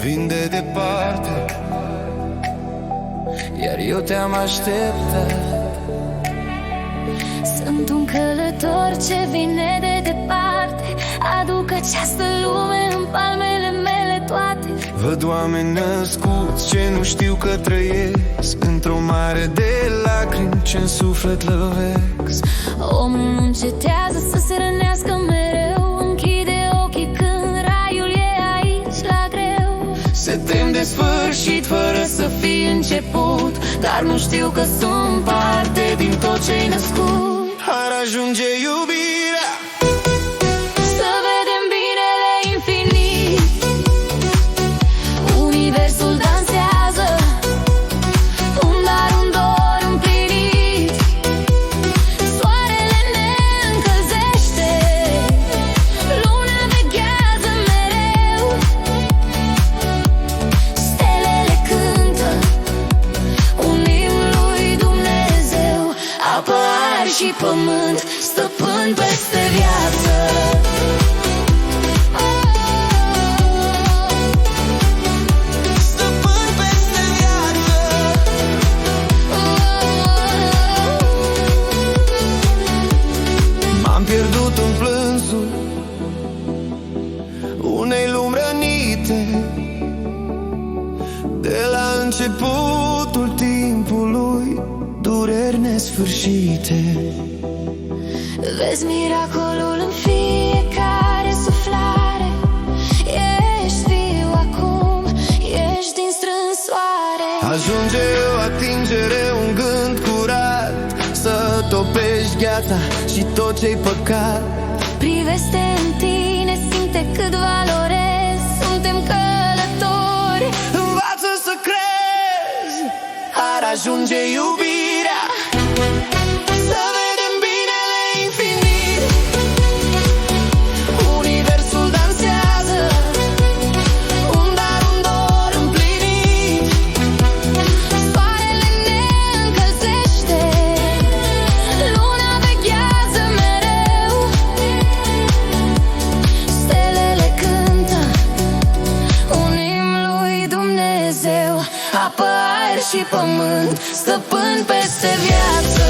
vin de departe, iar eu te-am așteptat. Sunt un călător ce vine de departe, aduc această lume în palmele mele toate. Văd oameni născuți ce nu știu că trăiesc într-o mare de lacrimi ce-n suflet lovesc. Omul nu încetează să se rănească mereu, închide ochii când raiul e aici la greu. Se tem de sfârșit fără să fie început, dar nu știu că sunt parte din tot ce-ai născut. Ar ajunge iubirea să vedem binele infinit. Universul dansează, un dar, un dor împlinit. Soarele ne încălzește, luna veghează mereu. Stelele cântă un imn lui Dumnezeu. Apă, aer și pământ, stăpân peste viață. stăpân peste viață. M-am pierdut în plânsul unei lumi rănite, de la începutul timpului, dureri nesfârșite. Vezi miracolul în fiecare suflare. Ești viu acum, ești din strânsoare. Ajunge o atingere, un gând curat, să topești gheața și tot ce-ai păcat. Privește în tine, simte cât valorezi. Suntem călători, Învață să crezi, ar ajunge iubirea să vedem binele infinit. Universul dansează, un dar, un dor împlinit. soarele ne încălzește, luna veghează mereu. Stelele cântă un imn lui Dumnezeu. Apă, aer și pământ, stăpân peste viață.